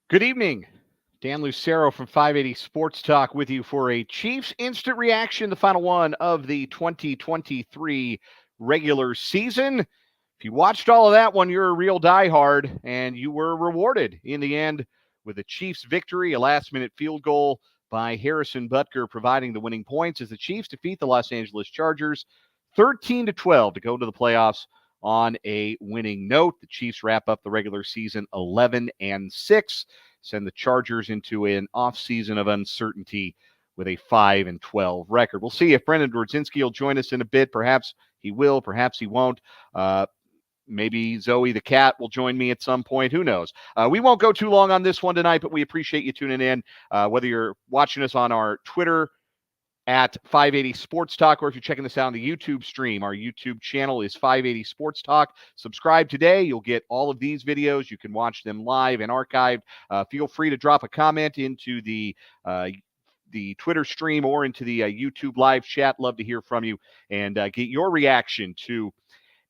Good evening. Dan Lucero from 580 Sports Talk with you for a Chiefs instant reaction, the final one of the 2023 regular season. If you watched all of that one, you're a real diehard, and you were rewarded in the end with a Chiefs victory, a last-minute field goal by Harrison Butker providing the winning points as the Chiefs defeat the Los Angeles Chargers 13-12 to go to the playoffs on a winning note. The Chiefs wrap up the regular season 11-6, send the Chargers into an offseason of uncertainty with a 5-12 record. We'll see if Brendan Dworzynski will join us in a bit. Perhaps he will, perhaps he won't. Maybe Zoe the cat will join me at some point. Who knows? We won't go too long on this one tonight, but we appreciate you tuning in. Whether you're watching us on our Twitter at 580 Sports Talk, or if you're checking this out on the YouTube stream, our YouTube channel is 580 Sports Talk. Subscribe today. You'll get all of these videos. You can watch them live and archived. Feel free to drop a comment into the Twitter stream or into the YouTube live chat. Love to hear from you and get your reaction to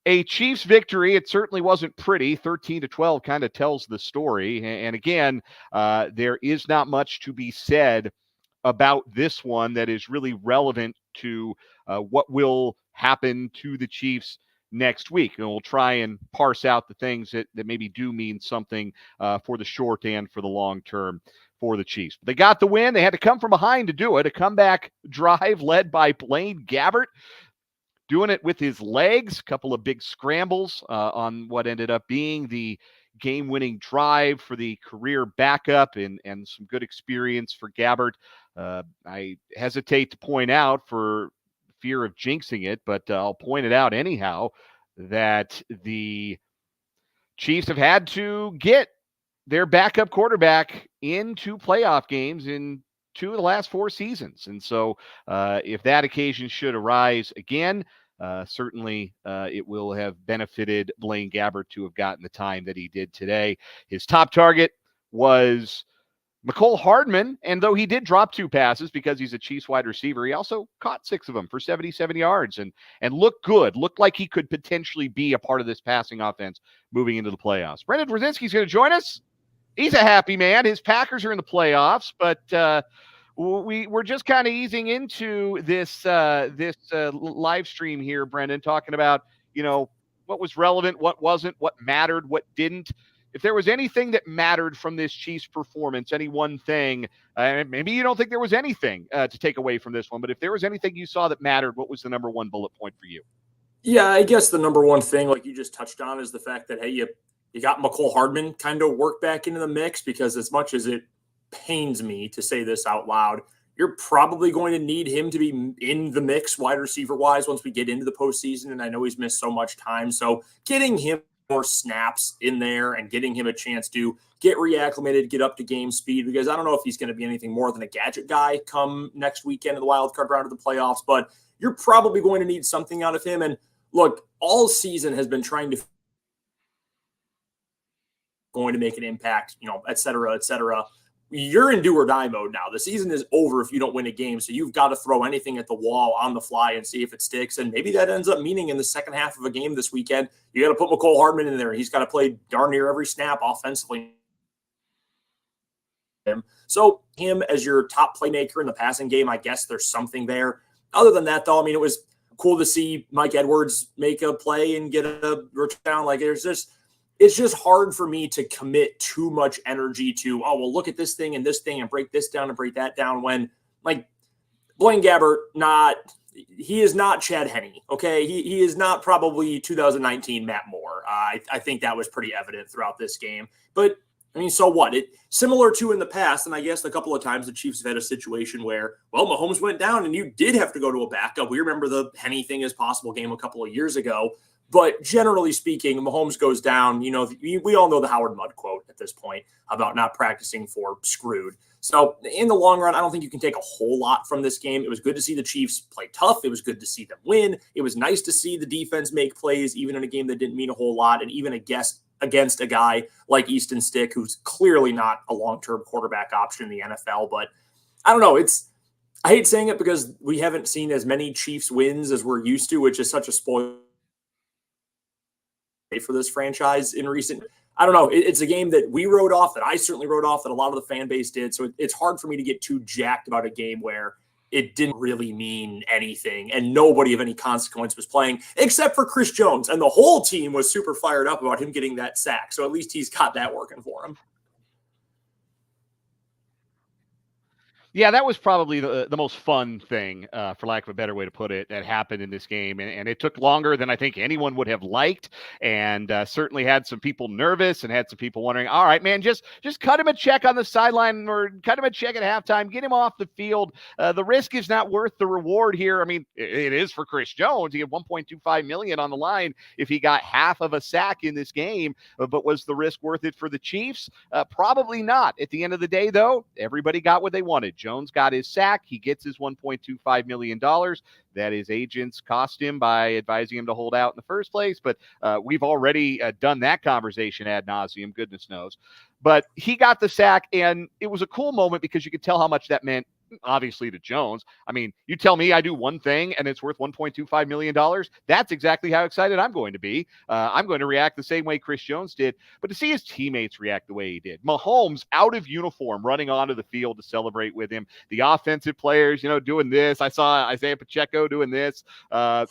a Chiefs victory. It certainly wasn't pretty. 13-12 kind of tells the story. And again, there is not much to be said about this one that is really relevant to what will happen to the Chiefs next week. And we'll try and parse out the things that maybe do mean something for the short and for the long term for the Chiefs. They got the win. They had to come from behind to do it. A comeback drive led by Blaine Gabbert, doing it with his legs, a couple of big scrambles on what ended up being the game-winning drive for the career backup, and some good experience for Gabbert. I hesitate to point out for fear of jinxing it, but I'll point it out anyhow, that the Chiefs have had to get their backup quarterback into playoff games in 2 of the last 4 seasons. And so if that occasion should arise again, certainly it will have benefited Blaine Gabbert to have gotten the time that he did today. His top target was Mecole Hardman, and though he did drop 2 passes because he's a Chiefs wide receiver, he also caught 6 of them for 77 yards and looked good, looked like he could potentially be a part of this passing offense moving into the playoffs. Brendan Dworzynski's going to join us. He's a happy man. His Packers are in the playoffs, but we're just kind of easing into this live stream here, Brendan, talking about, what was relevant, what wasn't, what mattered, what didn't. If there was anything that mattered from this Chiefs performance, any one thing, maybe you don't think there was anything to take away from this one, but if there was anything you saw that mattered, what was the number one bullet point for you? Yeah, I guess the number one thing, like you just touched on, is the fact that, hey, you got Mecole Hardman kind of work back into the mix, because as much as it pains me to say this out loud, you're probably going to need him to be in the mix wide receiver wise once we get into the postseason. And I know he's missed so much time. So getting him more snaps in there and getting him a chance to get reacclimated, get up to game speed, because I don't know if he's going to be anything more than a gadget guy come next weekend in the wild card round of the playoffs, but you're probably going to need something out of him. And look, all season has been trying to going to make an impact, et cetera, et cetera. You're in do or die mode now. The season is over if you don't win a game. So you've got to throw anything at the wall on the fly and see if it sticks. And maybe that ends up meaning in the second half of a game this weekend, you got to put Mecole Hardman in there. He's got to play darn near every snap offensively. So him as your top playmaker in the passing game, I guess there's something there. Other than that, though, I mean, it was cool to see Mike Edwards make a play and get a touchdown. Like, it's just hard for me to commit too much energy to, oh, well, look at this thing and break this down and break that down, when, like, Blaine Gabbert, he is not Chad Henne, okay? He is not probably 2019 Matt Moore. I think that was pretty evident throughout this game. But, I mean, so what? Similar to in the past, and I guess a couple of times the Chiefs have had a situation where, well, Mahomes went down and you did have to go to a backup. We remember the Henne thing as possible game a couple of years ago. But generally speaking, Mahomes goes down. We all know the Howard Mudd quote at this point about not practicing for screwed. So in the long run, I don't think you can take a whole lot from this game. It was good to see the Chiefs play tough. It was good to see them win. It was nice to see the defense make plays, even in a game that didn't mean a whole lot, and even against a guy like Easton Stick, who's clearly not a long-term quarterback option in the NFL. But I don't know. I hate saying it because we haven't seen as many Chiefs wins as we're used to, which is such a spoil for this franchise in recent. I don't know. It's a game that we wrote off, that I certainly wrote off, that a lot of the fan base did. So it's hard for me to get too jacked about a game where it didn't really mean anything and nobody of any consequence was playing except for Chris Jones. And the whole team was super fired up about him getting that sack. So at least he's got that working for him. Yeah, that was probably the most fun thing, for lack of a better way to put it, that happened in this game. And it took longer than I think anyone would have liked, and certainly had some people nervous and had some people wondering, all right, man, just cut him a check on the sideline or cut him a check at halftime, get him off the field. The risk is not worth the reward here. I mean, it is for Chris Jones. He had $1.25 million on the line if he got half of a sack in this game, but was the risk worth it for the Chiefs? Probably not. At the end of the day, though, everybody got what they wanted. Jones got his sack. He gets his $1.25 million that his agents cost him by advising him to hold out in the first place. But we've already done that conversation ad nauseum, goodness knows. But he got the sack, and it was a cool moment because you could tell how much that meant, obviously, to Jones. I mean, you tell me I do one thing and it's worth $1.25 million. That's exactly how excited I'm going to be. I'm going to react the same way Chris Jones did. But to see his teammates react the way he did, Mahomes out of uniform running onto the field to celebrate with him, the offensive players, doing this. I saw Isaiah Pacheco doing this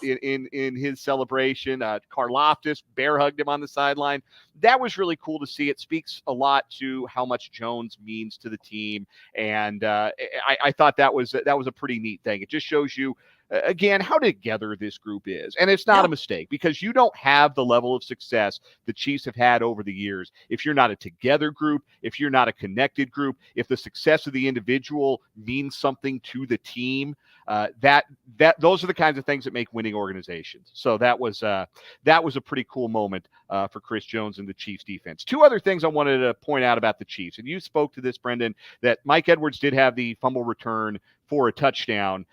in his celebration. Karlaftis bear hugged him on the sideline. That was really cool to see. It speaks a lot to how much Jones means to the team. And I thought that was a pretty neat thing. It just shows you, again, how together this group is. And it's not a mistake, because you don't have the level of success the Chiefs have had over the years if you're not a together group, if you're not a connected group, if the success of the individual means something to the team. Those are the kinds of things that make winning organizations. So that was a pretty cool moment for Chris Jones and the Chiefs defense. Two other things I wanted to point out about the Chiefs, and you spoke to this, Brendan, that Mike Edwards did have the fumble return for a touchdown.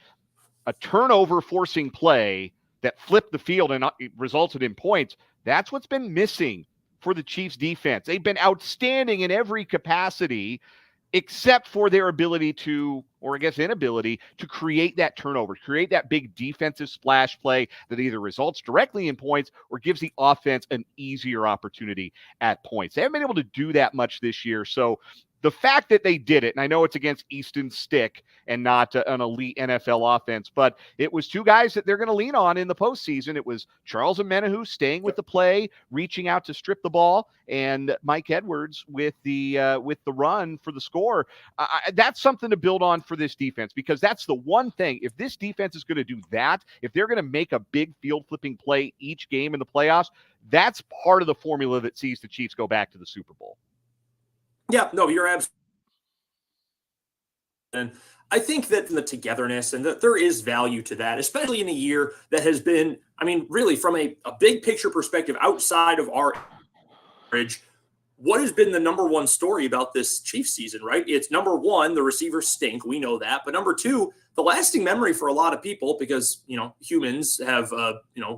A turnover forcing play that flipped the field and resulted in points. That's what's been missing for the Chiefs defense. They've been outstanding in every capacity except for their ability to, or I guess inability, to create that turnover, create that big defensive splash play that either results directly in points or gives the offense an easier opportunity at points. They haven't been able to do that much this year. So the fact that they did it, and I know it's against Easton Stick and not an elite NFL offense, but it was two guys that they're going to lean on in the postseason. It was Charles Omenihu staying with the play, reaching out to strip the ball, and Mike Edwards with the run for the score. That's something to build on for this defense, because that's the one thing. If this defense is going to do that, if they're going to make a big field flipping play each game in the playoffs, that's part of the formula that sees the Chiefs go back to the Super Bowl. Yeah, no, you're absolutely. And I think that the togetherness and that there is value to that, especially in a year that has been, I mean, really from a big picture perspective outside of our average, what has been the number one story about this Chiefs season, right? It's number one, the receivers stink. We know that. But number two, the lasting memory for a lot of people, because, humans have,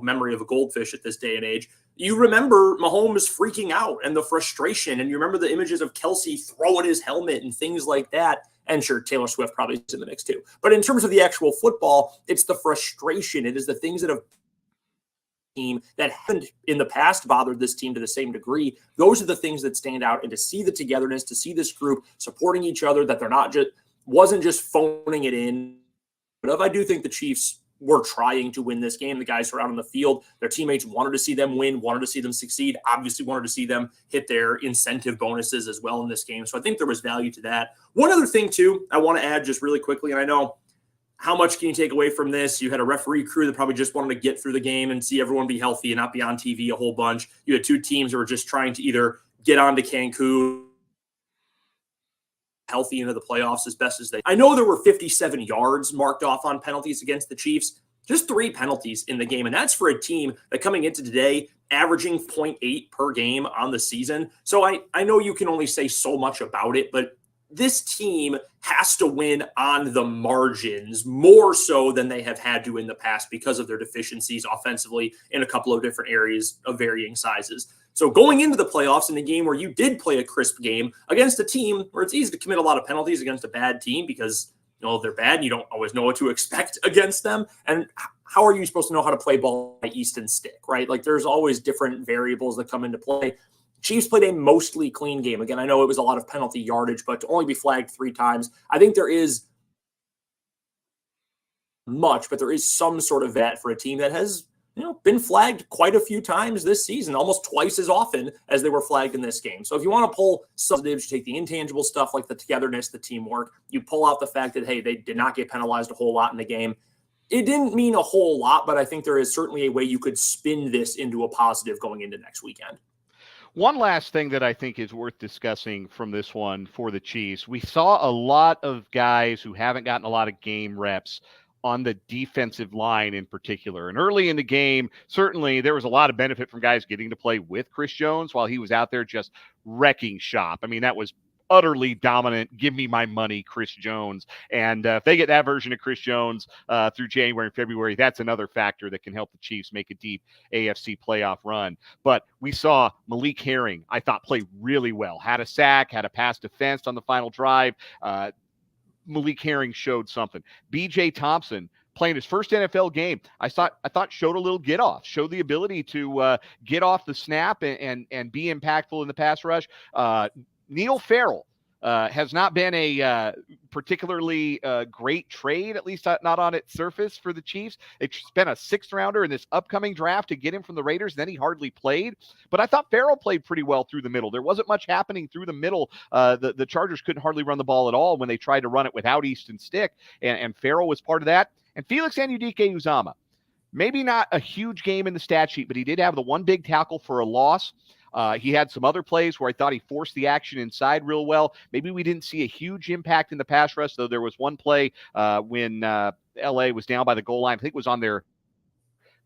memory of a goldfish at this day and age. You remember Mahomes freaking out and the frustration, and you remember the images of Kelsey throwing his helmet and things like that. And sure, Taylor Swift probably is in the mix too. But in terms of the actual football, it's the frustration. It is the things that have team that haven't in the past bothered this team to the same degree. Those are the things that stand out. And to see the togetherness, to see this group supporting each other, that they're not wasn't just phoning it in. But I do think the Chiefs were trying to win this game. The guys who are out on the field, their teammates wanted to see them win, wanted to see them succeed, obviously wanted to see them hit their incentive bonuses as well in this game. So I think there was value to that. One other thing, too, I want to add just really quickly, and I know how much can you take away from this? You had a referee crew that probably just wanted to get through the game and see everyone be healthy and not be on TV a whole bunch. You had two teams that were just trying to either get on to Cancun healthy into the playoffs as best as they. I know there were 57 yards marked off on penalties against the Chiefs, just 3 penalties in the game. And that's for a team that coming into today, averaging 0.8 per game on the season. So I know you can only say so much about it, but this team has to win on the margins more so than they have had to in the past because of their deficiencies offensively in a couple of different areas of varying sizes. So going into the playoffs in a game where you did play a crisp game against a team where it's easy to commit a lot of penalties against a bad team because they're bad. And you don't always know what to expect against them. And how are you supposed to know how to play ball by Easton Stick, right? Like there's always different variables that come into play. Chiefs played a mostly clean game. Again, I know it was a lot of penalty yardage, but to only be flagged 3 times, I think there is much, but there is some sort of vet for a team that has been flagged quite a few times this season, almost twice as often as they were flagged in this game. So if you want to pull positives, you take the intangible stuff like the togetherness, the teamwork, you pull out the fact that, hey, they did not get penalized a whole lot in the game. It didn't mean a whole lot, but I think there is certainly a way you could spin this into a positive going into next weekend. One last thing that I think is worth discussing from this one for the Chiefs. We saw a lot of guys who haven't gotten a lot of game reps on the defensive line in particular. And early in the game, certainly there was a lot of benefit from guys getting to play with Chris Jones while he was out there just wrecking shop. I mean, that was utterly dominant, give me my money, Chris Jones. And if they get that version of Chris Jones through January and February, that's another factor that can help the Chiefs make a deep AFC playoff run. But we saw Malik Herring, I thought, play really well. Had a sack, had a pass defense on the final drive. Malik Herring showed something. B.J. Thompson playing his first NFL game, I thought showed a little get off, showed the ability to get off the snap and be impactful in the pass rush. Neil Farrell has not been a particularly great trade, at least not on its surface for the Chiefs. They spent a 6th rounder in this upcoming draft to get him from the Raiders. And then he hardly played. But I thought Farrell played pretty well through the middle. There wasn't much happening through the middle. The Chargers couldn't hardly run the ball at all when they tried to run it without Easton Stick. And Farrell was part of that. And Felix Anudike-Uzomah, maybe not a huge game in the stat sheet, but he did have the one big tackle for a loss. He had some other plays where I thought he forced the action inside real well. Maybe we didn't see a huge impact in the pass rush, though there was one play when LA was down by the goal line. I think it was on their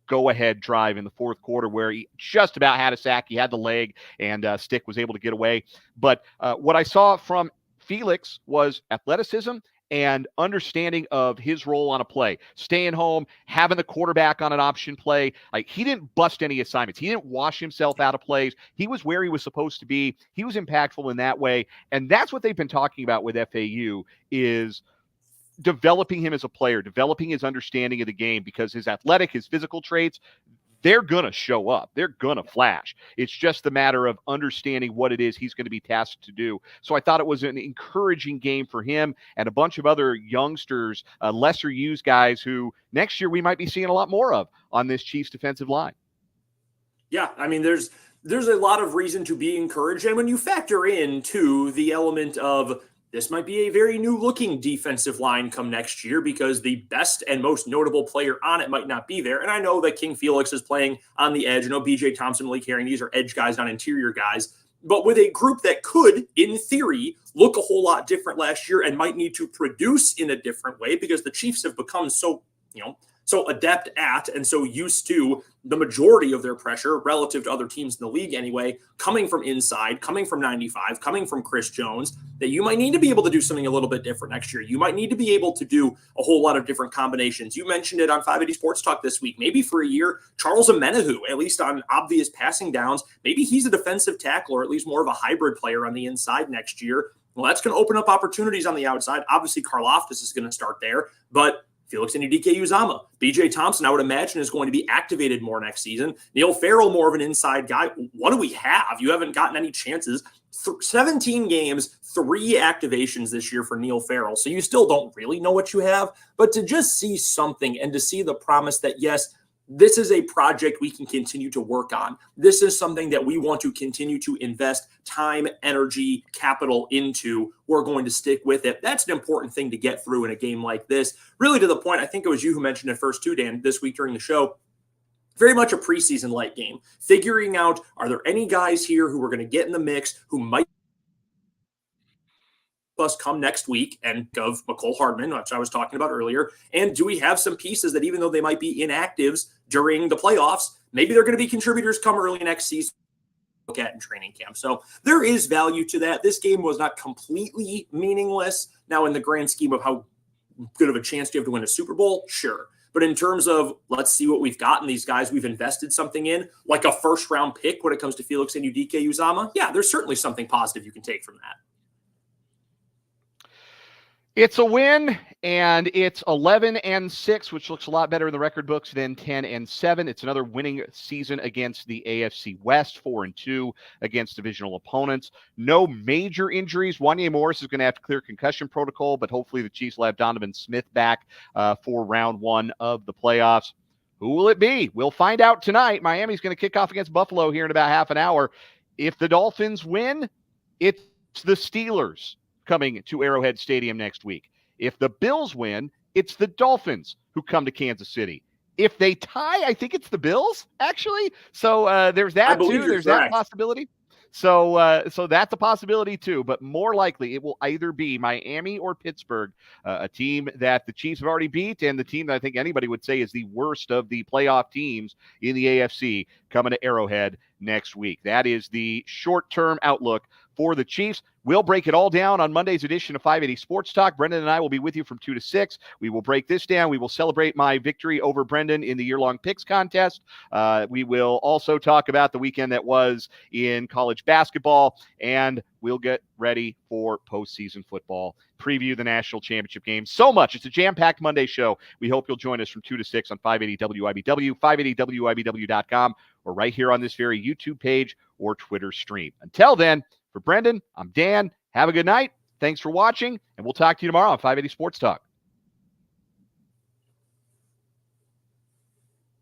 go-ahead drive in the 4th quarter where he just about had a sack. He had the leg, and Stick was able to get away. But what I saw from Felix was athleticism and understanding of his role on a play, staying home, having the quarterback on an option play. Like, he didn't bust any assignments. He didn't wash himself out of plays. He was where he was supposed to be. He was impactful in that way. And that's what they've been talking about with FAU is developing him as a player, developing his understanding of the game, because his athletic, his physical traits, they're going to show up. They're going to flash. It's just a matter of understanding what it is he's going to be tasked to do. So I thought it was an encouraging game for him and a bunch of other youngsters, lesser used guys who next year we might be seeing a lot more of on this Chiefs defensive line. Yeah, I mean, there's a lot of reason to be encouraged. And when you factor in, too, the element of this might be a very new-looking defensive line come next year because the best and most notable player on it might not be there. And I know that King Felix is playing on the edge. I know B.J. Thompson, Malik Herring, these are edge guys, not interior guys. But with a group that could, in theory, look a whole lot different last year and might need to produce in a different way because the Chiefs have become so adept at and so used to the majority of their pressure relative to other teams in the league anyway, coming from inside, coming from 95, coming from Chris Jones, that you might need to be able to do something a little bit different next year. You might need to be able to do a whole lot of different combinations. You mentioned it on 580 Sports Talk this week. Maybe for a year, Charles Omenihu, at least on obvious passing downs, maybe he's a defensive tackle or at least more of a hybrid player on the inside next year. Well, that's going to open up opportunities on the outside. Obviously, Karlaftis is going to start there, but Felix Anudike-Uzomah, B.J. Thompson, I would imagine, is going to be activated more next season. Neil Farrell, more of an inside guy. What do we have? You haven't gotten any chances. 17 games, 3 activations this year for Neil Farrell. So you still don't really know what you have. But to just see something and to see the promise that, yes, this is a project we can continue to work on. This is something that we want to continue to invest time, energy, capital into. We're going to stick with it. That's an important thing to get through in a game like this. Really to the point, I think it was you who mentioned it first too, Dan, this week during the show. Very much a preseason light game. Figuring out, are there any guys here who are going to get in the mix who might us come next week and of McCole Hardman, which I was talking about earlier. And do we have some pieces that even though they might be inactives during the playoffs, maybe they're going to be contributors come early next season? Look at in training camp. So there is value to that. This game was not completely meaningless. Now, in the grand scheme of how good of a chance do you have to win a Super Bowl? Sure. But in terms of let's see what we've gotten, these guys we've invested something in, like a first-round pick when it comes to Felix Anudike-Uzomah, yeah, there's certainly something positive you can take from that. It's a win, And it's 11-6, which looks a lot better in the record books than 10-7. It's another winning season against the AFC West, 4-2 against divisional opponents. No major injuries. Wanya Morris is going to have to clear concussion protocol, but hopefully the Chiefs will have Donovan Smith back for round one of the playoffs. Who will it be? We'll find out tonight. Miami's going to kick off against Buffalo here in about half an hour. If the Dolphins win, it's the Steelers coming to Arrowhead Stadium next week. If the Bills win, it's the Dolphins who come to Kansas City. If they tie, I think it's the Bills, actually. So there's that, too. There's that possibility. So that's a possibility, too. But more likely, it will either be Miami or Pittsburgh, a team that the Chiefs have already beat, and the team that I think anybody would say is the worst of the playoff teams in the AFC coming to Arrowhead next week. That is the short-term outlook for the Chiefs. We'll break it all down on Monday's edition of 580 Sports Talk. Brendan and I will be with you from 2 to 6. We will break this down. We will celebrate my victory over Brendan in the year-long picks contest. We will also talk about the weekend that was in college basketball, and we'll get ready for postseason football, preview the national championship game. So much. It's a jam-packed Monday show. We hope you'll join us from 2 to 6 on 580 WIBW, 580WIBW.com, or right here on this very YouTube page or Twitter stream. Until then, for Brendan, I'm Dan. Have a good night. Thanks for watching, and we'll talk to you tomorrow on 580 Sports Talk.